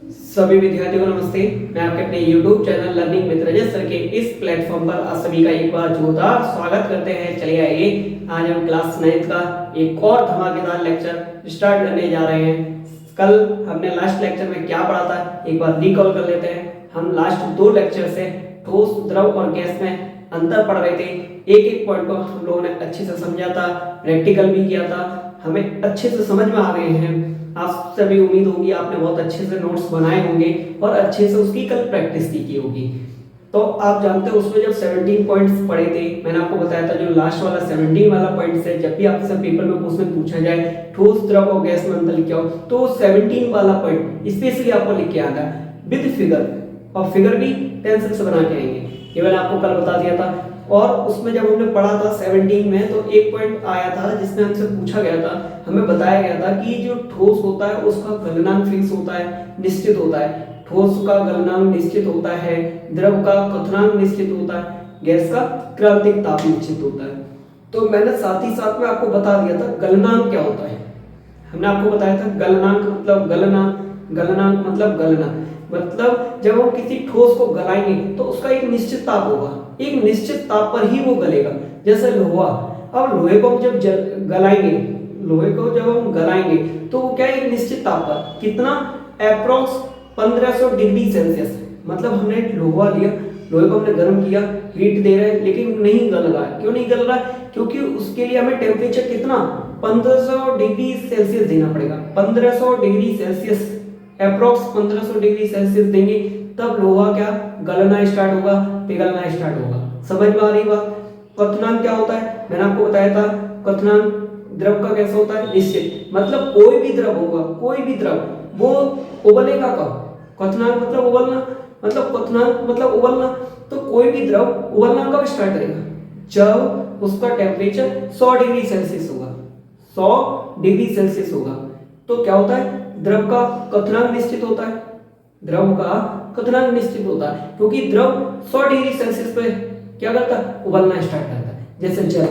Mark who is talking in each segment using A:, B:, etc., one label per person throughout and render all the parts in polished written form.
A: सभी विद्यार्थियों को नमस्ते। मैं आपके अपने YouTube channel learning with Rajat sir के इस प्लेटफॉर्म पर आप सभी का एक बार जोरदार स्वागत करते हैं। चलिए आइए आज हम क्लास 9 का एक और धमाकेदार लेक्चर स्टार्ट करने जा रहे हैं। कल हमने लास्ट लेक्चर में क्या पढ़ा था एक बार रिकॉल कर लेते हैं। हम लास्ट दो लेक्चर से ठोस, द्रव और गैस में अंतर पढ़ रहे थे। एक एक पॉइंट को हम लोगों ने अच्छे से समझा था, प्रैक्टिकल भी किया था, हमें अच्छे से समझ में आ गए हैं। आप सभी उम्मीद होगी आपने बहुत अच्छे से नोट्स बनाए होंगे और अच्छे से उसकी कल प्रैक्टिस भी की होगी। तो आप जानते हो उसमें जब 17 पॉइंट्स पढ़े थे, मैंने आपको बताया था जो लास्ट वाला 17 वाला पॉइंट्स है, जब भी आपसे पेपर में क्वेश्चन पूछा जाए ठोस, द्रव और गैस में अंतर लिखा हो तो 17 वाला पॉइंट स्पेशली आपको लिख के आना विद फिगर, और फिगर भी पेंसिल से बना के आएंगे। ये मैंने आपको कल बता दिया था। और उसमें जब हमने पढ़ा था 17 में तो एक पॉइंट आया था जिसमें हमसे पूछा गया था, हमें बताया गया था कि जो ठोस होता है उसका गलनांक फिक्स होता है, निश्चित होता है। ठोस का गलनांक निश्चित होता है, द्रव का क्वथनांक निश्चित होता है, गैस का क्रांतिक ताप निश्चित होता है। तो मैंने साथ ही साथ में आपको बता दिया था गलनांक क्या होता है। हमने आपको बताया था गलनांक मतलब गलना, गलनांक मतलब गलना, मतलब जब हम किसी ठोस को गलाएंगे तो उसका एक निश्चित ताप होगा, एक निश्चित ताप पर ही वो गलेगा। जैसे लोहा, अब लोहे को हम जब गलाएंगे, लोहे को जब हम गलाएंगे तो वो क्या एक निश्चित ताप पर, कितना, अप्रोक्स 1500 डिग्री सेल्सियस। मतलब हमने लोहा लिया, लोहे को हमने गर्म किया, हीट दे रहे हैं, लेकिन नहीं गल रहा है। क्यों नहीं गल रहा है? क्योंकि उसके लिए हमें टेम्परेचर कितना, 1500 डिग्री सेल्सियस देना पड़ेगा। 1500 degree Celsius, approx 1500 degree Celsius देंगे तब लोहा क्या गलना स्टार्ट होगा, पिघलना स्टार्ट होगा। समझ में आ रही बात? क्वथनांक क्या होता है मैंने आपको बताया था। क्वथनांक द्रव का कैसा होता है, निश्चित। मतलब कोई भी द्रव होगा, कोई भी द्रव वो उबलेगा कब? क्वथनांक मतलब उबलना, मतलब क्वथनांक मतलब उबलना। तो कोई भी द्रव उबलना कब स्टार्ट करेगा? जब उसका टेम्परेचर 100 डिग्री सेल्सियस होगा, 100 डिग्री सेल्सियस होगा। तो क्या होता है, द्रव का क्वथनांक निश्चित होता है, द्रव का क्वथनांक निश्चित होता है, क्योंकि द्रव 100 डिग्री सेल्सियस पे क्या करता है, उबलना स्टार्ट करता है। जैसे जल,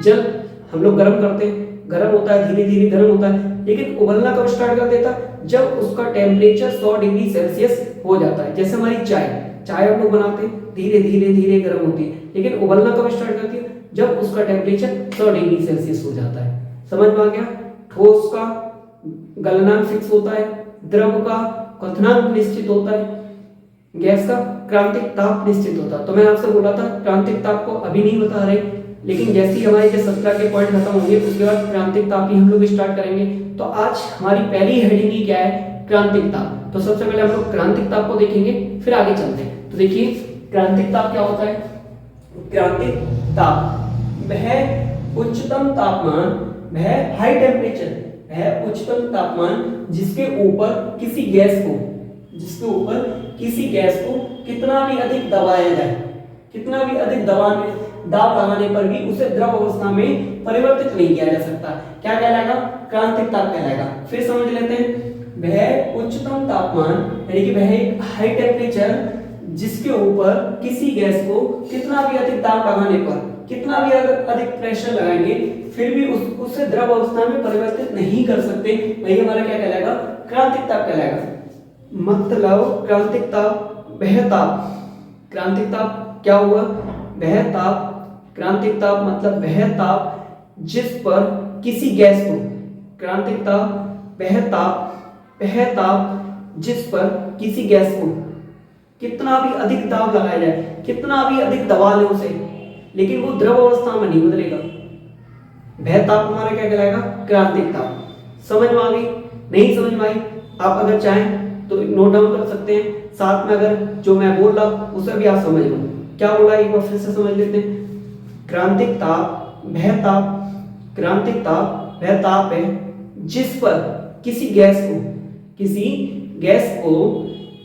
A: जल हम लोग गर्म करते हैं, गर्म होता है, धीरे धीरे गर्म होता है, लेकिन उबलना कब स्टार्ट कर देता है? जब उसका टेम्परेचर 100 डिग्री सेल्सियस हो जाता है। जैसे हमारी चाय, चाय हम लोग बनाते हैं, धीरे धीरे धीरे गर्म होती है, लेकिन उबलना कब स्टार्ट करती है? जब उसका टेम्परेचर 100 डिग्री सेल्सियस हो जाता है। समझ में आ गया? ठोस का गलनांक फिक्स होता है, द्रव का क्वथनांक निश्चित होता है, गैस का क्रांतिक ताप निश्चित होता है। तो मैंने आपसे बोला था क्रांतिक ताप को अभी नहीं बता रहे, लेकिन जैसे ही हमारे जो 17 के पॉइंट खत्म होंगे उसके बाद क्रांतिक ताप ही हम लोग स्टार्ट करेंगे। तो आज हमारी पहली हेडिंग ही क्या है, क्रांतिक ताप। तो सबसे पहले हम लोग क्रांतिक ताप को देखेंगे, फिर आगे चलते हैं। तो देखिए क्रांतिक ताप क्या होता है। क्रांतिक ताप वह उच्चतम तापमान, वह हाई टेम्परेचर, वह उच्चतम तापमान जिसके ऊपर किसी गैस को, जिसके ऊपर किसी गैस को कितना भी अधिक दबाया जाए, कितना भी अधिक दाब लगाने पर भी उसे द्रव अवस्था में परिवर्तित नहीं किया जा सकता। क्या कहलाएगा? क्रांतिक ताप कहलाएगा। फिर समझ लेते हैं, वह उच्चतम तापमान यानी कि वह एक हाई टेम्परेचर जिसके ऊपर किसी गैस को कितना भी अधिक दाब लगाने पर, कितना भी अधिक प्रेशर लगाएंगे फिर भी उसे द्रव अवस्था में परिवर्तित नहीं कर सकते, वही हमारा क्या कहलाएगा, क्रांतिक ताप कहलाएगा। मतलब क्रांतिक ताप वह ताप, क्रांतिक ताप क्या हुआ, वह ताप, क्रांतिक ताप मतलब वह ताप जिस पर किसी गैस को, क्रांतिक ताप वह ताप, वह ताप जिस पर किसी गैस को कितना भी अधिक दाब लगाया जाए, कितना भी अधिक दबा ले उसे, लेकिन वो द्रव अवस्था में नहीं बदलेगा, वह ताप हमारा क्या कहलाएगा, क्रांतिक ताप। समझ में आ गई? नहीं समझ में आई? आप अगर चाहें तो नोट डाउन कर सकते हैं, साथ में अगर जो मैं बोल रहा उसे भी आप समझ लो। क्या बोला एक बार फिर से समझ लेते हैं। क्रांतिक ताप वह ताप, क्रांतिक ताप वह ताप है जिस पर किसी गैस को, किसी गैस को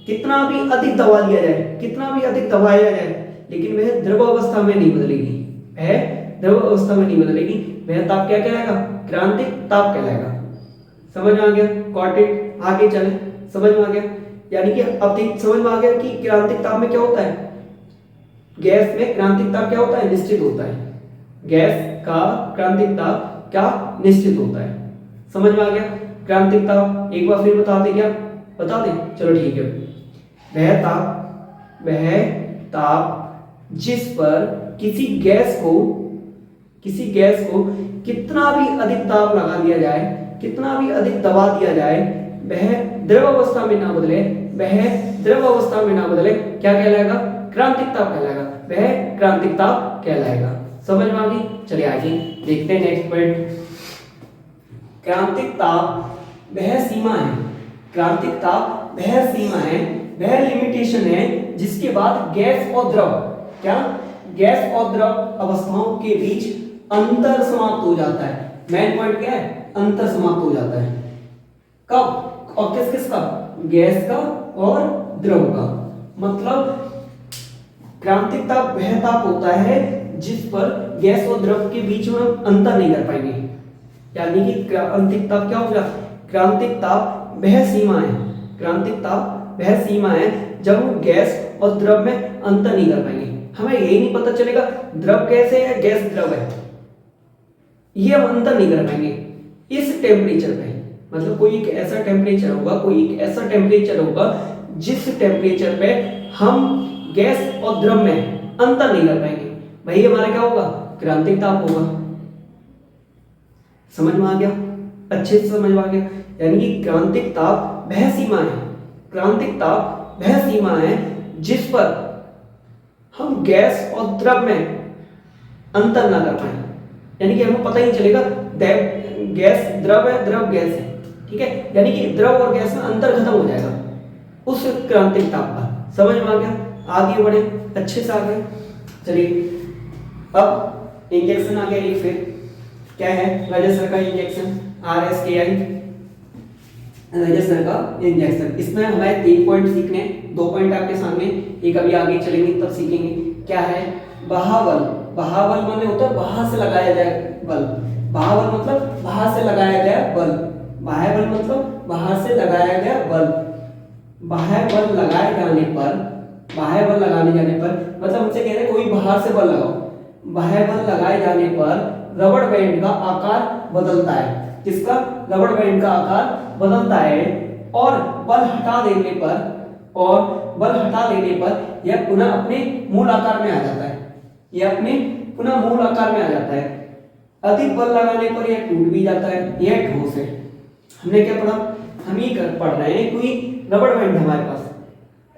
A: कितना भी अधिक दबा दिया जाए, कितना भी अधिक दबाया जाए, लेकिन वह द्रव अवस्था में नहीं बदलेगी, वह द्रव अवस्था में नहीं बदलेगी, वह ताप क्या कहलाएगा, क्रांतिक ताप कहलाएगा। समझ में आ गया? Got it? आगे चले, समझ में आ गया? यानी कि अब समझ में आ गया कि क्रांतिक ताप में क्या होता है, गैस में क्रांतिक ताप क्या होता है, निश्चित होता है। गैस का क्रांतिक ताप क्या, निश्चित होता है। समझ में आ गया? क्रांतिक ताप एक बार फिर बता दें क्या, बता दें, चलो ठीक है। वह ताप जिस पर किसी गैस को कितना भी अधिक ताप लगा दिया जाए, कितना भी अधिक दबा दिया जाए, वह द्रव अवस्था में ना बदले, क्या कहलाएगा? क्रांतिक ताप कहलाएगा। वह क्रांतिक ताप कहलाएगा। समझ में आ गई? चलिए आगे देखते हैं नेक्स्ट पॉइंट। क्रांतिक ताप वह सीमा है, वह लिमिटेशन है जिसके बाद गैस और द्रव अवस्थाओं के बीच अंतर समाप्त हो जाता है। मेन पॉइंट क्या है? अंतर समाप्त हो जाता है। कब और किसका? गैस का और द्रव का। मतलब क्रांतिक ताप वह ताप होता है जिस पर गैस और द्रव के बीच में अंतर नहीं कर पाएंगे। यानी कि क्रांतिक ताप क्या होगा? क्रांतिक ताप वह सीमा है जब गैस और द्रव में अंतर नहीं कर पाएंगे। हमें यही नहीं पता चलेगा द्रव कैसे है, गैस द्रव है, ये हम अंतर नहीं कर पाएंगे इस टेम्परेचर पे। मतलब कोई एक ऐसा टेम्परेचर होगा जिस टेम्परेचर पे हम गैस और द्रव में अंतर नहीं कर पाएंगे, वही हमारा क्या होगा? क्रांतिक ताप होगा। समझ में आ गया? अच्छे से समझ में आ गया? यानी कि क्रांतिक ताप वह सीमा है जिस पर हम गैस और द्रव में अंतर ना कर पाए। यानी कि हमें पता ही नहीं चलेगा गैस द्रव है, द्रव गैस है, ठीक है। यानी कि द्रव और गैस में अंतर खत्म हो जाएगा उस क्रांतिक ताप का। समझ में आ गया? आगे बढ़े, अच्छे से आगे चलिए। अब इंजेक्शन आ गया। ये फिर क्या है? रजस्टर का इंजेक्शन, RSKI रजस्टर का इंजेक्शन। इसमें हमें 3 पॉइंट सीखने हैं, 2 पॉइंट आपके सामने, एक अभी आगे चलेंगे तब सीखेंगे। क्या है? बहावल माने होता है बाहर से लगाया जाए बल। बहावल मतलब बाहर से लगाया गया बल। बाह्य बल मतलब बाहर से लगाया गया बल। बाह्य बल लगाए जाने पर मतलब हमसे कह रहे हैं कोई बाहर से बल लगाओ। बाह्य बल लगाए जाने पर रबड़ बैंड का आकार बदलता है। किसका? रबड़ बैंड का आकार बदलता है और बल हटा देने पर यह पुनः अपने मूल आकार में आ जाता है। अधिक बल लगाने पर यह टूट भी जाता है, यह ठोस है। हमने क्या पढ़ा? हम ये पढ़ रहे हैं कोई रबड़ बैंड है हमारे पास,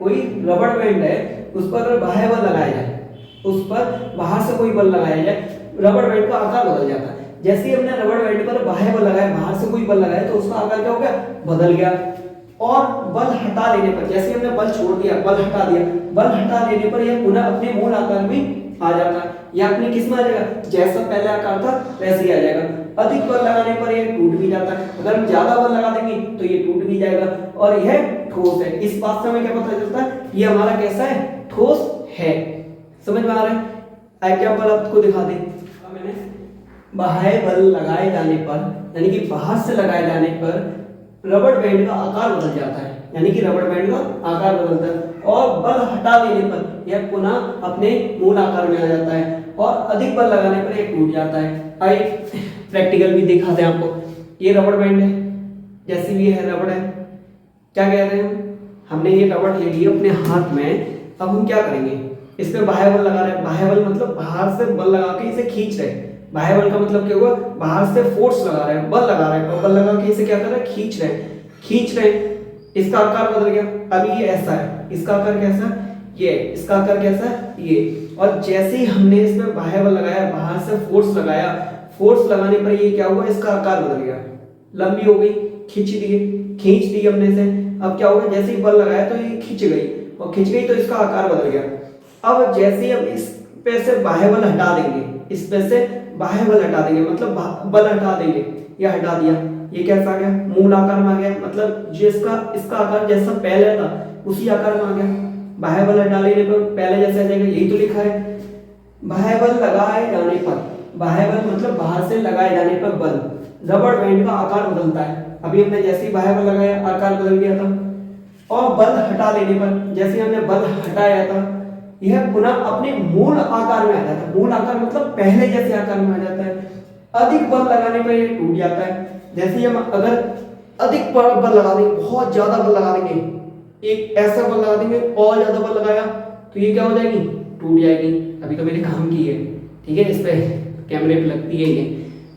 A: कोई रबड़ बैंड है, उस पर अगर बाह्य बल लगाया जाए, उस पर बाहर से कोई बल लगाया जाए, रबड़ बैंड का आकार बदल जाता है। जैसे ही हमने रबड़ बैंड पर बाह्य बल लगाया, बाहर से कोई बल लगाया, तो उसका आकार क्या हो गया? बदल गया। और बल हटा देने पर, जैसे हमने बल छोड़ दिया, बल हटा देने पर यह पुनः अपने मूल आकार में आ जाता है। यह अपने किस में आ जाएगा? जैसा पहले आकार था वैसे ही आ जाएगा। अधिक बल लगाने पर यह टूट भी जाता है। अगर हम ज्यादा बल लगा देंगे तो ये टूट भी जाएगा और यह ठोस है। इस बात से हमें क्या पता चलता है? ये हमारा कैसा है? ठोस है। समझ में आ रहा है? एग्जांपल आपको दिखा दें। मैंने बाह्य बल लगाए जाने पर, यानी कि बाहर से लगाए जाने पर रबड़ बैंड का आकार बदल जाता है, यानी कि रबड़ बैंड का आकार बदलता है। और बल हटा देने पर यह पुनः अपने मूल आकार में आ जाता है और अधिक बल लगाने पर यह टूट जाता है। आइए प्रैक्टिकल भी दिखाते हैं आपको। ये रबड़ बैंड है, जैसे भी है रबड़ है, क्या कह रहे हैं? हमने ये रबड़ ले ली अपने हाथ में। अब हम क्या करेंगे? इसमें बाह्य बल लगा रहे हैं। बाह्य बल मतलब बाहर से बल लगा के इसे खींच रहे हैं। बाह्य बल का मतलब क्या हुआ? बाहर से फोर्स लगा रहे हैं, बल लगा रहे हैं, और बल लगा के इसे क्या कर रहे हैं? खींच रहे हैं। इसका आकार बदल गया। अब ये ऐसा है, इसका आकार कैसा है? ये। इसका आकार कैसा है? ये। और जैसे ही हमने इसमें बाह्य बल लगाया, बाहर से फोर्स लगाया, फोर्स लगाने पर ये क्या हुआ? इसका आकार बदल गया, लंबी हो गई, खींच दी हमने इसे। अब क्या होगा? जैसे ही बल लगाया तो ये खिंच गई, और खिंच गई तो इसका आकार बदल गया। अब जैसे ही हम इस पे से बाह्य बल हटा देंगे, इस पे से बाह्य बल हटा देंगे, मतलब बल हटा देंगे, ये हटा दिया, ये कैसा आ गया? मूल आकार में आ गया। मतलब इसका आकार जैसा पहले था उसी आकार में आ गया। बाह्य बल हटा लेने पर पहले जैसा आ जाएगा, यही तो लिखा है। बाह्य बल लगाए जाने पर, बाह्य बल मतलब बाहर से लगाए जाने पर बल, रबड़ बैंड का आकार बदलता है। अभी हमने जैसे ही बाह्य बल लगाया, आकार बदल गया था। और बल हटा लेने पर, जैसे हमने बल हटाया था, यह पुनः अपने मूल आकार में आ जाता है। मूल आकार मतलब पहले जैसे आकार में आ जाता है। अधिक बल लगाने पर यह टूट जाता है। जैसे हम अगर अधिक बल लगा देंगे, बहुत ज्यादा बल लगा देंगे, एक ऐसा बल लगा देंगे और ज्यादा बल लगाया तो ये क्या हो जाएगी, टूट जाएगी। अभी तो मैंने काम की है, ठीक है, इस पे कैमरे पे लगती है ये।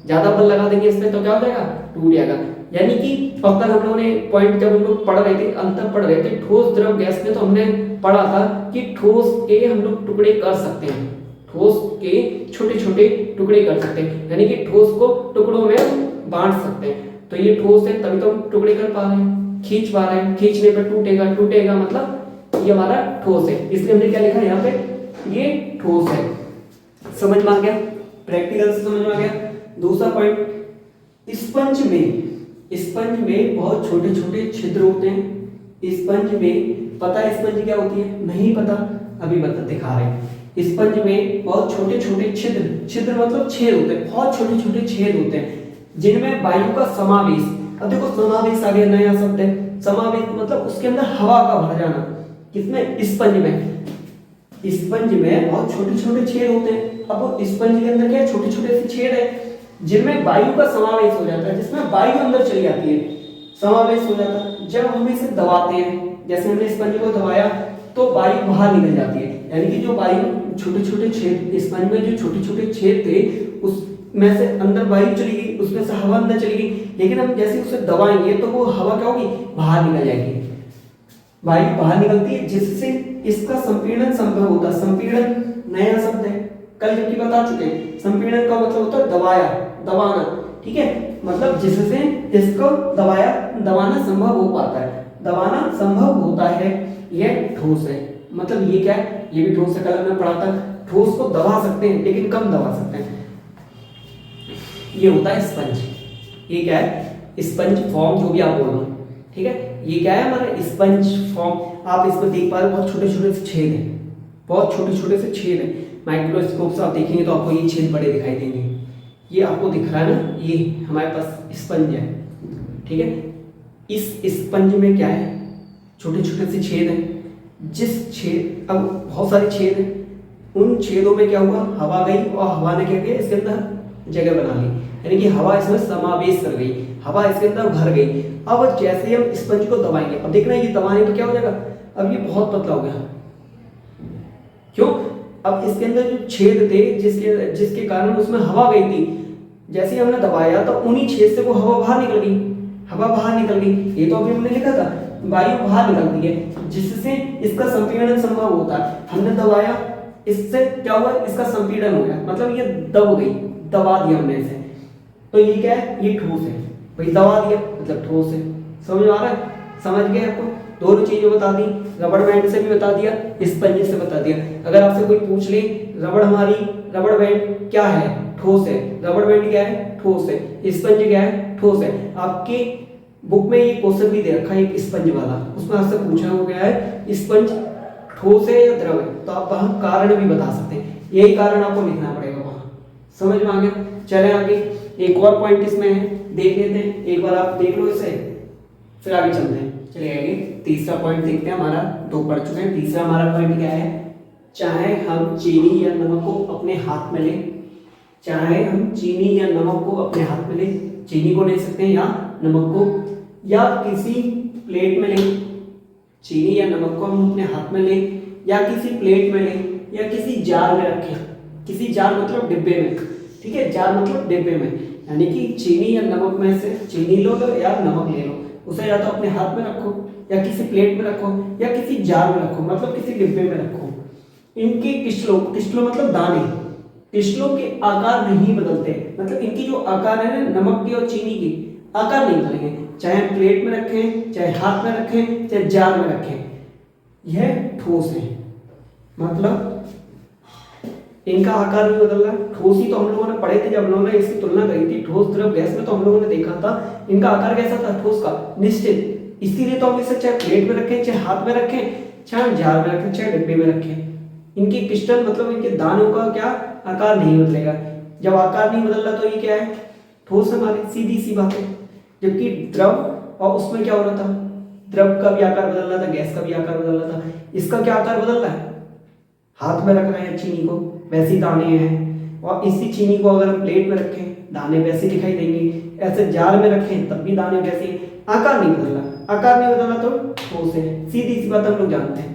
A: ज्यादा बल लगा देंगे इस पे तो क्या हो जाएगा, टूट जाएगा। यानी कि अब तक हम लोगों ने पॉइंट जब हम लोग पढ़ रहे थे, अंतर पढ़ रहे थे ठोस द्रव गैस में, तो हमने पढ़ा था कि ठोस के हम लोग टुकड़े कर सकते हैं, ठोस के छोटे छोटे टुकड़े कर सकते हैं, यानी कि ठोस को टुकड़ों में बांट सकते हैं। तो ये ठोस है तभी तो हम टुकड़े कर पा रहे हैं, खींच पा रहे हैं, खींचने पर टूटेगा, टूटेगा मतलब ये हमारा ठोस है। इसलिए हमने क्या लिखा है यहाँ पे, ये ठोस है। समझ में आ गया, प्रैक्टिकल से समझ में आ गया। दूसरा पॉइंट, स्पंज में बहुत छोटे छोटे छिद्र होते हैं। स्पंज में पता है स्पंज क्या होती है, नहीं पता, अभी बता दिखा रहे हैं। स्पंज में बहुत छोटे छोटे छिद्र मतलब छेद होते हैं, बहुत छोटे छोटे छेद होते हैं जिनमें वायु का समावेश। अब देखो समावेश आ गया, नया शब्द है समावेश, मतलब उसके अंदर हवा का भर जाना। किसमें, स्पंज में। स्पंज में बहुत छोटे छोटे छेद होते हैं। अब वो स्पंज के अंदर क्या है, छोटे छोटे से छेद है जिनमें वायु का समावेश हो जाता है, जिसमें वायु अंदर चली जाती है, समावेश हो जाता है। जब हम इसे दबाते हैं, जैसे हमने स्पंज को दबाया तो वायु बाहर निकल जाती है, यानी कि जो वायु छोटे छोटे छेद, स्पंज में जो छोटे छोटे छेद थे उसमें से अंदर वायु चली गई, उसमें से हवा अंदर चली गई। लेकिन हम जैसे उसे दबाएंगे तो वो हवा क्या होगी, बाहर निकल जाएगी, वायु बाहर निकलती है, जिससे इसका संपीड़न संभव होता है। संपीड़न नया शब्द है, कल जबकि बता चुके हैं। संपीड़न का मतलब होता है दबाया, दबाना, ठीक है, मतलब जिससे इसको दबाना संभव हो पाता है, दबाना संभव होता है, यह ठोस है। मतलब ये क्या है, ये भी ठोस है, कल हमने पढ़ा था। ठोस को दबा सकते हैं लेकिन कम दबा सकते हैं, ये होता है स्पंज। ये क्या है, स्पंज फॉर्म, जो भी आप बोल लो, ठीक है, ये क्या है हमारा स्पंज फॉर्म। आप इसको देख पा रहे हो, बहुत छोटे छोटे से छेद हैं, बहुत छोटे छोटे से छेद हैं। माइक्रोस्कोप से आप देखेंगे तो आपको ये छेद बड़े दिखाई देंगे। ये आपको दिख रहा है ना, ये हमारे पास स्पंज है, ठीक है। इस स्पंज में क्या है, छोटे छोटे से छेद हैं। जिस छेद, अब बहुत सारे छेद हैं, उन छेदों में क्या हुआ, हवा गई और हवा ने क्या किया, इसके अंदर जगह बना ली, यानी कि हवा इसमें समावेश कर गई, हवा इसके अंदर भर गई। अब जैसे हम स्पंज को दबाएंगे, अब देखना ये दबाने तो क्या हो जाएगा, अब ये बहुत पतला हो गया, क्यों, अब इसके अंदर जो छेद थे जिसके कारण उसमें हवा गई थी, जैसे हमने दबाया तो उन्हीं छेद से वो हवा बाहर निकल गई, हवा बाहर निकल गई। ये तो अभी हमने लिखा था, वायु बाहर निकलती है जिससे इसका संपीड़न संभव होता है। हमने दबाया, इससे क्या हुआ, इसका संपीड़न हो गया, मतलब ये दब गई, दबा दिया हमने इसे, तो ये क्या है, ये ठोस है। भाई दबा दिया मतलब ठोस है। समझ आ रहा है, समझ गए आपको, दोनों चीजें बता दी, रबड़ बैंड से भी बता दिया, स्पंज से बता दिया। अगर आपसे कोई पूछ ले रबड़ बैंड क्या है, ठोस है, रबड़ बैंड क्या है, ठोस है, स्पंज क्या है, ठोस है। आपके बुक में ये क्वेश्चन भी दे रखा है एक स्पंज वाला, उसमें आपसे पूछा हो गया है स्पंज ठोस है या द्रव है, तो आप वहां कारण भी बता सकते हैं, यही कारण आपको लिखना पड़ेगा वहां। समझ में आ गया, चले आगे। एक और पॉइंट इसमें है, देख लेते हैं, एक बार आप देख लो इसे, फिर आगे चलते हैं। चलिए आगे तीसरा पॉइंट देखते हैं, हमारा दो पढ़ चुके हैं, तीसरा हमारा पॉइंट क्या है, चाहे हम चीनी या नमक को अपने हाथ में लें, चाहे हम चीनी या नमक को अपने हाथ में लें, चीनी को ले सकते हैं या नमक को, या किसी प्लेट में लें, चीनी या नमक को हम अपने हाथ में लें या किसी प्लेट में लें या किसी जार में रखें, किसी जार मतलब डिब्बे में, ठीक है, जार मतलब डिब्बे में, यानी कि चीनी या नमक में से चीनी लो या नमक ले लो, उसे या तो अपने हाथ में रखो या किसी प्लेट में रखो या किसी जार में रखो, मतलब किसी डिब्बे में रखो। इनके क्रिस्टलों मतलब दाने, क्रिस्टलों के आकार नहीं बदलते, मतलब इनकी जो आकार है ना, नमक की और चीनी की आकार नहीं बदलेंगे, चाहे प्लेट में रखें, चाहे हाथ में रखें, चाहे जार में रखें, यह ठोस है, मतलब इनका आकार नहीं बदल रहा। ठोस ही तो हम लोगों ने पढ़े थे, जब हम लोगों ने इसकी तुलना करी थी ठोस द्रव गैस में, तो हम लोगों ने देखा था इनका आकार कैसा था, ठोस का, निश्चित। इसीलिए तो हम इसे चाहे प्लेट में रखें, चाहे हाथ में रखें, चाहे जार में रखें, चाहे डिब्बे में रखें, इनकी क्रिस्टल मतलब इनके दानों का क्या आकार नहीं बदलेगा। जब आकार नहीं बदल रहा तो ये क्या है, ठोस हमारी, सीधी सी बात है। जबकि द्रव, और उसमें क्या हो रहा था, द्रव का भी आकार बदल रहा था, गैस का भी आकार बदल रहा था, इसका क्या आकार बदल रहा है, हाथ में रख रहे हैं चीनी को, वैसी दाने हैं, और इसी चीनी को अगर हम प्लेट में रखें दाने वैसे दिखाई देंगे, ऐसे जार में रखें तब भी दाने वैसे, आकार नहीं बदला, आकार नहीं बदला तो ठोस है, सीधी सी बात हम लोग जानते हैं।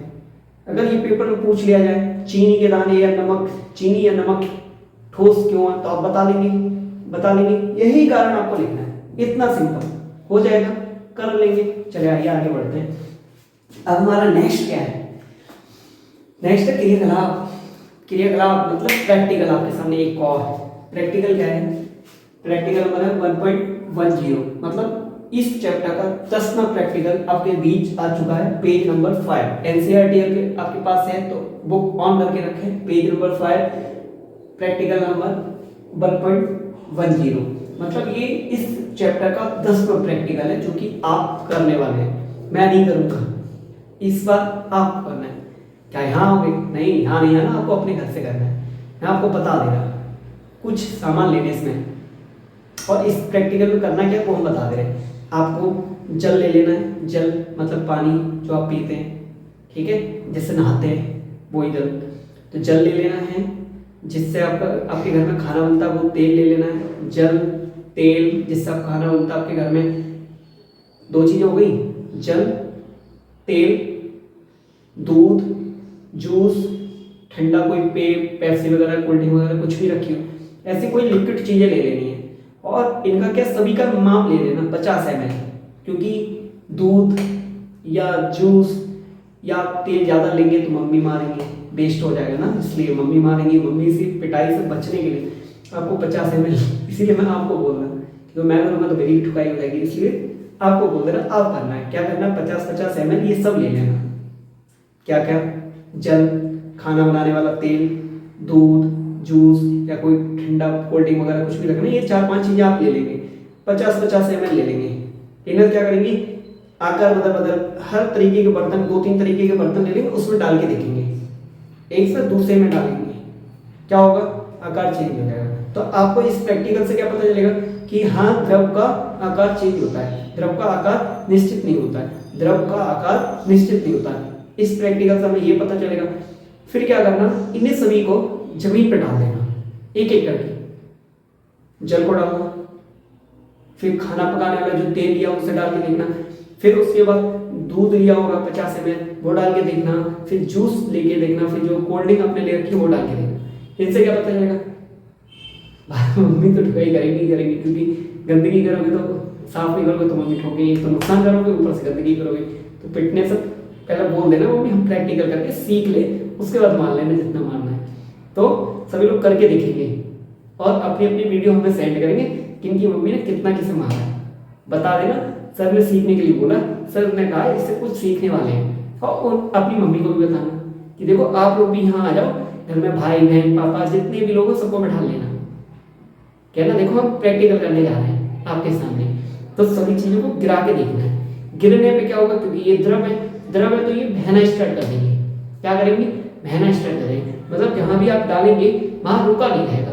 A: अगर ये पेपर में पूछ लिया जाए चीनी के दाने या नमक, चीनी या नमक ठोस क्यों है, तो आप बता लेंगे यही कारण आपको लिखना है, इतना सिंपल हो जाएगा, कर लेंगे। चलिए आइए आगे बढ़ते हैं। अब हमारा नेक्स्ट क्या है, नेक्स्ट है क्रियाकलाप। क्रियाकलाप मतलब प्रैक्टिकल, आपके सामने एक और प्रैक्टिकल क्या है, प्रैक्टिकल मतलब 1.10 मतलब इस चैप्टर का 10वां प्रैक्टिकल आपके बीच आ चुका है, पेज नंबर 5। एनसीईआरटी के आपके पास है तो बुक ऑन करके रखें, पेज नंबर 5 प्रैक्टिकल नंबर 1.10 मतलब ये इस चैप्टर का 10वां प्रैक्टिकल है जो कि आप करने वाले हैं, मैं नहीं करूंगा, इस बार आप करना है। क्या यहाँ होगे? नहीं, यहाँ नहीं आना, आपको अपने घर से करना है। मैं आपको बता दे रहा कुछ सामान लेने इसमें, और इस प्रैक्टिकल में करना क्या वो हम बता दे रहे हैं। आपको जल ले लेना है, जल मतलब पानी जो आप पीते हैं, ठीक है, जिससे नहाते हैं वही जल, तो जल ले लेना है। जिससे आपका आपके घर में खाना बनता है वो तेल ले लेना है, जल तेल जिससे आप खाना बनता है आपके घर में, दो चीज़ें हो गई, जल तेल, दूध, जूस, ठंडा कोई पेप्सी वगैरह, कोल्ड ड्रिंक वगैरह कुछ भी रखी हो, ऐसी कोई लिक्विड चीज़ें ले लेनी है। और इनका क्या सभी का माप ले लेना 50 ml, क्योंकि दूध या जूस या तेल ज़्यादा लेंगे तो मम्मी मारेंगे, वेस्ट हो जाएगा ना, इसलिए मम्मी मारेंगी, मम्मी से पिटाई से बचने के लिए आपको 50 ml, इसीलिए मैं आपको बोल रहा हूँ, क्योंकि मैं करूँगा तो मेरी ठुकाई हो जाएगी, इसलिए आपको बोल दे रहा आप करना है। क्या करना है, 50-50 ml ये सब ले लेना। क्या क्या, जल, खाना बनाने वाला तेल, दूध, जूस या कोई ठंडा कोल्ड ड्रिंक वगैरह कुछ भी रखना है, ये 4-5 चीज़ें आप ले लेंगे, 50-50 ml ले लेंगे। इन्हें क्या करेंगे, आकार बदल हर तरीके के बर्तन, 2-3 तरीके के बर्तन ले लेंगे, उसमें डाल के देखेंगे, एक से दूसरे में डालेंगे, क्या होगा, आकार चेंज हो जाएगा। तो आपको इस प्रैक्टिकल से क्या पता चलेगा कि हाँ, द्रव का आकार चेंज होता है, द्रव का आकार निश्चित नहीं होता है, द्रव का आकार निश्चित नहीं होता है। इस प्रैक्टिकल से हमें ये पता चलेगा। फिर क्या करना, इन्हें सभी को जमीन पर डाल देना, एक एक करके। जल को डालना, फिर खाना पकाने वाला जो तेल लिया उसे डाल के देखना, फिर उसके बाद दूध लिया होगा 50 ml वो डाल के देखना, फिर जूस लेके देखना, फिर जो कोल्ड ड्रिंक आपने ले रखी है वो डाल के देखना। इनसे क्या पता चलेगा, मम्मी तो ठुकाई करेंगी, क्योंकि गंदगी करोगे तो साफ नहीं करोगे तो मम्मी ठोकेगी, तो नुकसान करोगे, ऊपर से गंदगी करोगे, तो पिटने से पहले बोल देना मम्मी हम प्रैक्टिकल करके सीख ले, उसके बाद मान लेना जितना मानना है। तो सभी लोग करके देखेंगे और अपनी अपनी वीडियो हमें सेंड करेंगे, किनकी मम्मी ने कितना किसे मारा है बता देना। सर ने सीखने के लिए बोला, सर ने कहा इससे कुछ सीखने वाले हैं, और अपनी मम्मी को भी बताना कि देखो आप लोग भी यहाँ आ जाओ, घर में भाई बहन पापा जितने भी लोग हो सबको बैठा लेना, कहना देखो हम प्रैक्टिकल करने जा रहे हैं आपके सामने, तो सभी चीज़ों को गिरा के देखना है। गिरने पे क्या होगा, क्योंकि ये द्रव है तो ये बहना स्टार्ट कर देंगे। क्या करेंगे, बहना स्टार्ट कर देंगे, मतलब जहाँ भी आप डालेंगे वहाँ रुका नहीं रहेगा।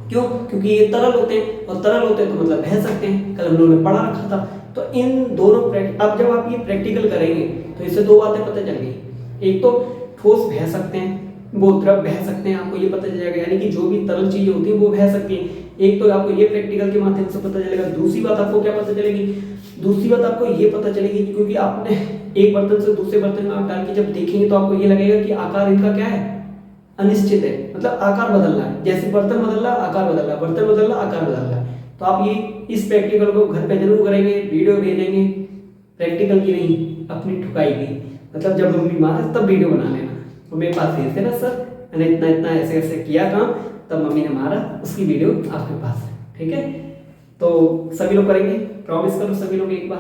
A: क्यों, क्योंकि ये तरल होते हैं, और तरल होते हैं तो मतलब बह सकते हैं, कल हम लोगों ने पढ़ा रखा था। तो इन दोनों अब जब आप ये प्रैक्टिकल करेंगे तो इससे दो बातें पता चल गई, एक तो ठोस बह सकते हैं, वो द्रव बह सकते हैं, आपको ये पता चल जाएगा, यानी कि जो भी तरल चीजें होती हैं वो बह सकती हैं। एक तो आपको ये प्रैक्टिकल के माध्यम से पता चलेगा। दूसरी बात आपको क्या पता चलेगी, दूसरी बात आपको ये पता चलेगी क्योंकि आपने एक बर्तन से दूसरे बर्तन में आप डाल के जब देखेंगे तो आपको ये लगेगा कि आकार इनका क्या है, अनिश्चित है, मतलब आकार बदल रहा है, जैसे बर्तन बदल रहा आकार बदल रहा, बर्तन बदल रहा आकार बदल रहा है। तो आप ये इस प्रैक्टिकल को घर पे जरूर करेंगे, वीडियो भेजेंगे, प्रैक्टिकल की नहीं अपनी ठुकाई की, मतलब जब मम्मी मारा तब वीडियो बना लेना, तो मेरे पास भेजते ना सर मैंने इतना इतना ऐसे ऐसे किया काम, तब मम्मी ने मारा, उसकी वीडियो आपके पास है, ठीक है। तो सभी लोग करेंगे, प्रॉमिस करो सभी लोग एक बार,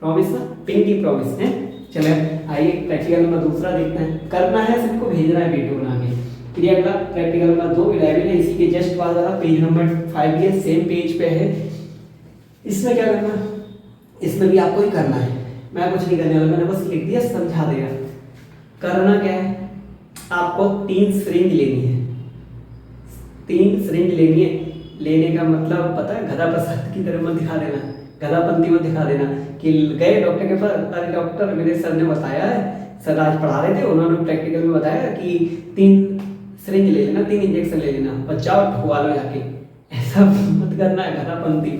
A: प्रॉमिस ना, पिंकी प्रॉमिस है। चले आइए प्रैक्टिकल नंबर दूसरा देखते हैं, करना है सबको, भेजना है वीडियो बना के। फिर अगला प्रैक्टिकल नंबर 2 11 है, इसी के जस्ट बाद वाला पेज नंबर 5 ये सेम पेज पे है। इसमें क्या करना, इसमें भी आपको ही करना है, मैं कुछ नहीं करने वाला, मैंने बस लिख दिया समझा देगा। करना क्या है, आपको 3 सिरिंज लेनी है, 3 सिरिंज लेनी है। लेने का मतलब पता है, गधा प्रसाद की तरह मत दिखा देना, गधापंती मत दिखा देना कि गए डॉक्टर के पास, अरे डॉक्टर मेरे सर ने बताया है, सर आज पढ़ा रहे थे, उन्होंने प्रैक्टिकल में बताया कि 3 सिरिंज ले लेना, 3 इंजेक्शन ले लेना और जाओ ठुआ लो जाके, ऐसा मत करना है गधापंती।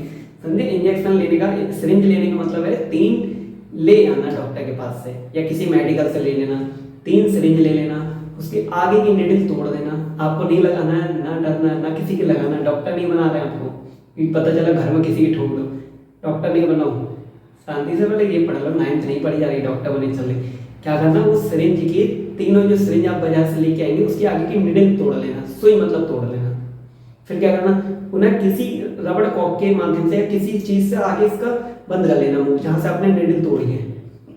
A: समझे? इंजेक्शन लेने का, सिरिंज लेने का मतलब है 3 ले आना डॉक्टर के पास से या किसी मेडिकल से ले लेना, 3 सिरिंज ले लेना, उसके आगे की निडल तोड़ देना। आपको नहीं लगाना है, ना डरना, ना किसी के लगाना है, डॉक्टर नहीं बना रहे हैं आपको कि पता चला घर में किसी की ठोक दो, डॉक्टर नहीं बनाओ। शांति से पहले ये पढ़ लो, 9th नहीं पढ़ी जा रही, डॉक्टर बने चले। क्या करना, वो सिरिंज की तीनों जो सिरिंज आप बाजार से लेके आएंगे उसकी आगे की निडल तोड़ लेना, सुई मतलब तोड़ लेना। फिर क्या करना, उन्हें किसी रबड़ कॉक के माध्यम से या किसी चीज से आगे इसका बंद कर लेना मुंह, जहां से आपने निडल तोड़ी है,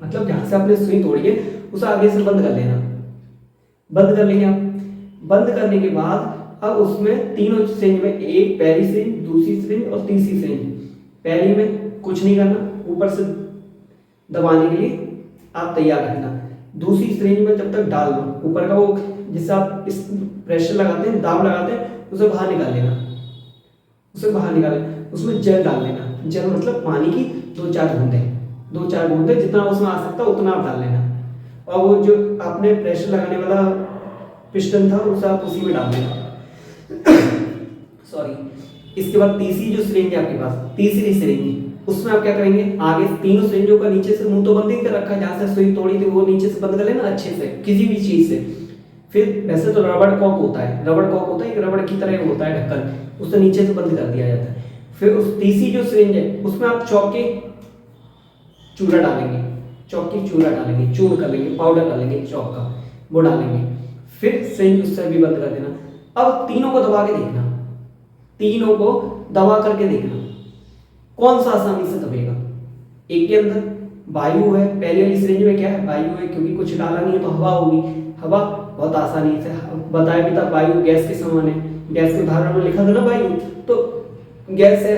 A: मतलब जहां से आपने सुई तोड़ी है उसे आगे से बंद कर लेना। बंद कर लेंगे आप। बंद करने के बाद अब उसमें तीनों सिरिंज में, एक पहली सिरिंज, दूसरी सिरिंज और तीसरी सिरिंज, पहली में कुछ नहीं करना, ऊपर से दबाने के लिए आप तैयार रहना। दूसरी सिरिंज में जब तक डाल लो, ऊपर का वो जिससे आप इस प्रेशर लगाते हैं, दाब लगाते हैं, उसे बाहर निकाल लेना, उसे बाहर निकाल लेना। उसमें जल डाल लेना, जल मतलब पानी की 2-4 बूंदे, जितना उसमें आ सकता है उतना आप डाल लेना। और वो जो आपने प्रेशर लगाने वाला पिस्टन था उसे आप उसी में डाल देना। सॉरी। इसके बाद तीसरी जो सिरिंज है आपके पास, तीसरी सिरिंज, उसमें आप क्या करेंगे, आगे तीनों सिरिंजों का नीचे से मुंह तो बंद ही कर रखा है, जहां से सुई तोड़ी थी वो नीचे से बंद कर लेना अच्छे से, किसी भी चीज से। फिर वैसे तो रबड़ कॉक होता है, एक रबड़ की तरह होता है ढक्कन, उसे नीचे से बंद कर दिया जाता है। फिर उस तीसरी जो सिरिंज है उसमें आप चौक के चूरा डालेंगे, चूर कर लेंगे, पाउडर डालेंगे चौक का, वो डालेंगे। फिर सिरिंज उससे भी बंद कर देना। अब तीनों को दबा के देखना, तीनों को दबा करके देखना कौन सा आसानी से दबेगा। एक के अंदर वायु है, पहले वाली सिरिंज में क्या है, वायु है, क्योंकि कुछ डाला नहीं है तो हवा होगी, हवा बहुत आसानी से, बताया भी था वायु गैस के समान है, गैस के उदाहरण में लिखा था ना वायु, तो गैस है,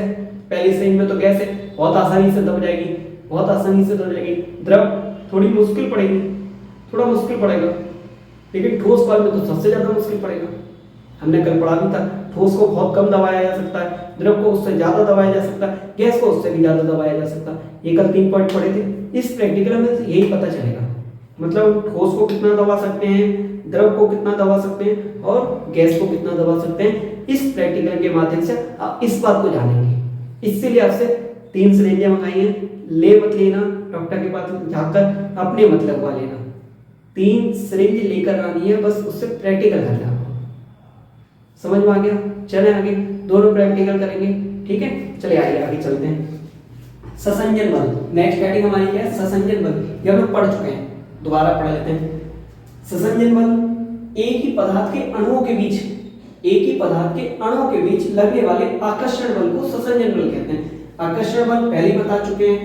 A: पहली सिरिंज में तो गैस है, बहुत आसानी से दब जाएगी, बहुत आसानी से दब जाएगी। द्रव थोड़ी मुश्किल पड़ेगी, थोड़ा मुश्किल पड़ेगा, लेकिन ठोस फॉर्म में तो सबसे ज्यादा मुश्किल पड़ेगा। हमने कल पढ़ा भी था, ठोस को बहुत कम दबाया जा सकता है, द्रव को उससे ज्यादा दबाया जा सकता है, गैस को उससे भी ज्यादा दबाया जा सकता है। ये कल 3 पॉइंट पढ़े थे। इस प्रैक्टिकल में यही पता चलेगा, मतलब ठोस को कितना दबा सकते हैं, द्रव को कितना दबा सकते हैं और गैस को कितना दबा सकते हैं। इस प्रैक्टिकल के माध्यम से आप इस बात को जानेंगे। इसलिए आपसे 3 सिरिंजें मंगाई हैं, ले मत लेना, डॉक्टर के पास जाकर अपने मत लगवा लेना। 3 सिरिंज लेकर आनी है, बस उससे प्रैक्टिकल करना। समझ में आ गया? चले आगे, दोनों प्रैक्टिकल करेंगे, ठीक है। चलिए आइए आगे चलते हैं। ससंजन बल, नेक्स्ट हेडिंग हमारी क्या है, ससंजन बल। ये हम लोग पढ़ चुके हैं, दोबारा पढ़ लेते हैं। ससंजन बल एक ही पदार्थ के अणुओं के बीच लगने वाले आकर्षण बल को ससंजन बल कहते हैं। आकर्षण बल पहले बता चुके हैं,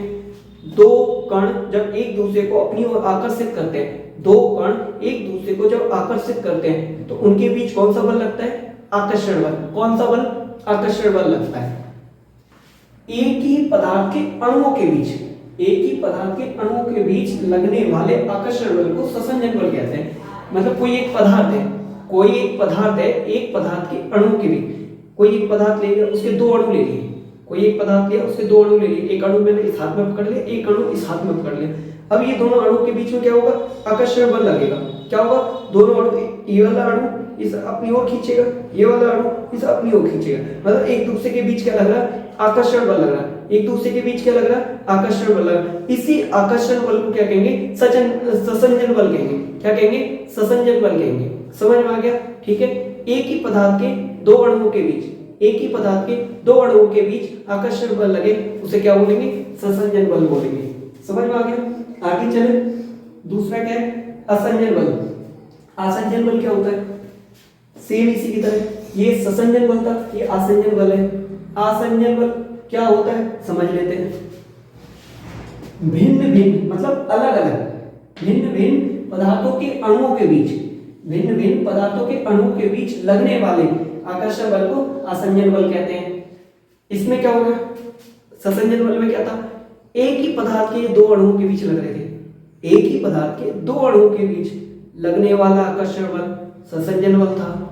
A: 2 कण जब एक दूसरे को अपनी ओर आकर्षित करते हैं, 2 कण एक दूसरे को जब आकर्षित करते हैं तो उनके बीच कौन सा बल लगता है, आकर्षण बल। कौन सा बल, आकर्षण बल लगता है। एक ही पदार्थ के अणुओं के बीच लगने वाले आकर्षण बल को ससंजन बल कहते हैं। मतलब कोई एक पदार्थ है, एक पदार्थ के अणु के बीच, कोई एक पदार्थ ले लिया, उसके 2 अणु ले लिए, एक अणु मैंने इस हाथ में पकड़ लिया, एक अणु इस हाथ में पकड़ लिया। अब ये दोनों अणु के बीच में क्या होगा, आकर्षण बल लगेगा। क्या होगा, दोनों अणु, ये वाला अणु इस अपनी ओर खींचेगा, ये वाला अणु इस अपनी ओर खींचेगा, मतलब एक दूसरे के बीच क्या लग रहा है, आकर्षण बल लग रहा है। एक दूसरे के बीच क्या लग रहा है, आकर्षण बल लग रहा है। इसी आकर्षण बल को क्या कहेंगे, ससंजन बल कहेंगे। क्या कहेंगे, ससंजन बल कहेंगे। समझ में आ गया? ठीक है। एक ही पदार्थ के 2 अणुओं के बीच आकर्षण बल लगे, उसे क्या बोलेंगे, ससंजन बल बोलेंगे। समझ में आ गया? आगे चले, दूसरा क्या है, असंजन बल। असंजन बल क्या होता है, सेम इसी की तरह, ये ससंजन बल था, ये आसंजन बल है। आसंजन बल क्या होता है समझ लेते हैं। भिन्न भिन्न मतलब अलग अलग, भिन्न भिन्न पदार्थों के अणुओं के बीच लगने वाले आकर्षण बल को आसंजन बल कहते हैं। इसमें क्या होगा, ससंजन बल में क्या था, एक ही पदार्थ के 2 अणुओं के बीच लग रहे थे, एक ही पदार्थ के 2 अणुओं के बीच लगने वाला आकर्षण बल ससंजन बल था।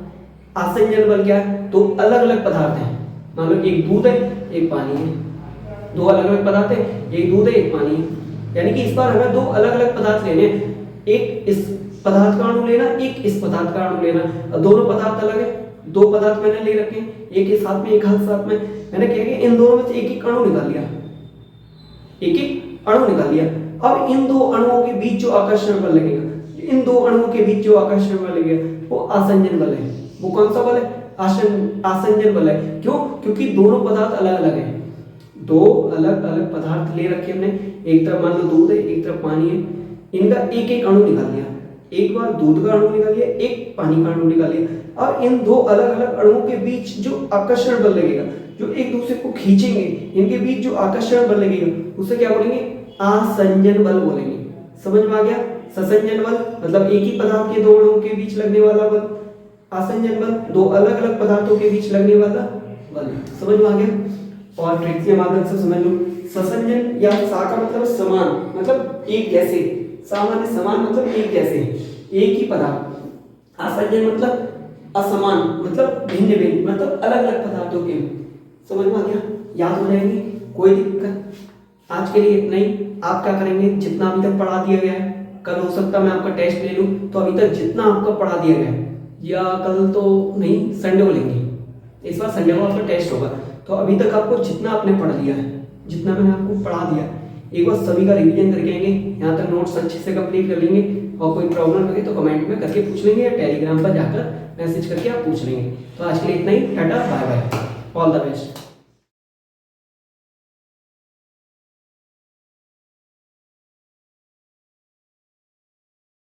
A: आसंजन बल क्या है, 2 अलग अलग पदार्थ हैं, मान लो एक दूध है एक पानी है, 2 अलग अलग पदार्थ है, एक दूध है एक पानी है, यानी कि इस बार हमें 2 अलग अलग पदार्थ लेने हैं, एक इस पदार्थ का अणु लेना, एक इस पदार्थ का अणु लेना। दोनों पदार्थ अलग है, 2 पदार्थ मैंने ले रखे हैं, एक इस हाथ में एक हाथ साथ में, मैंने क्या किया, इन दोनों में से एक एक अणु निकाल लिया, एक एक अणु निकाल लिया। अब इन दो अणुओं के बीच जो आकर्षण बल लगेगा, इन दो अणुओं के बीच जो आकर्षण बल लगेगा वो आसंजन बल है। वो कौन सा बल है? आसंजन बल है। क्यों? क्योंकि दोनों पदार्थ अलग अलग हैं, दो अलग अलग पदार्थ ले रखे हमने, एक तरफ मान लो दूध है, एक तरफ पानी है, इनका एक एक अणु निकाल लिया, एक बार दूध का अणु निकाल लिया, एक पानी का अणु निकाल लिया। अब इन दो अलग अलग अणुओं के बीच जो आकर्षण बल लगेगा, जो एक दूसरे को खींचेंगे, इनके बीच जो आकर्षण बल लगेगा उसे क्या बोलेंगे? आसंजन बल बोलेंगे। समझ में आ गया? ससंजन बल मतलब एक ही पदार्थ के दो अणुओं के बीच लगने वाला बल, आसंजन बल दो अलग अलग पदार्थों के बीच लगने वाला बल। समझ में आ गया? और ट्रिक के माध्यम से समझ लो, ससंजन या सा का मतलब समान, मतलब एक जैसे, सामान्य समान मतलब एक जैसे, एक ही पदार्थ। आसंजन मतलब असमान, मतलब भिन्न भिन्न, मतलब अलग अलग पदार्थों के। समझ में आ गया? याद हो जाएगी, कोई दिक्कत? आज के लिए इतना ही। आप क्या करेंगे, जितना अभी तक पढ़ा दिया गया है, कल हो सकता है मैं आपका टेस्ट ले लूं, तो अभी तक जितना आपका पढ़ा दिया गया है, या कल तो नहीं, संडे को लेंगे, इस बार संडे को आपका टेस्ट होगा, तो अभी तक आपको जितना आपने पढ़ लिया है, जितना मैंने आपको पढ़ा दिया, एक बार सभी का रिवीजन करके आएंगे, यहाँ तक नोट्स अच्छे से कंप्लीट कर लेंगे, और कोई प्रॉब्लम लगे तो कमेंट में करके पूछ लेंगे, या टेलीग्राम पर जाकर मैसेज करके आप पूछ लेंगे। तो आज के लिए इतना ही, tata bye bye, all the best.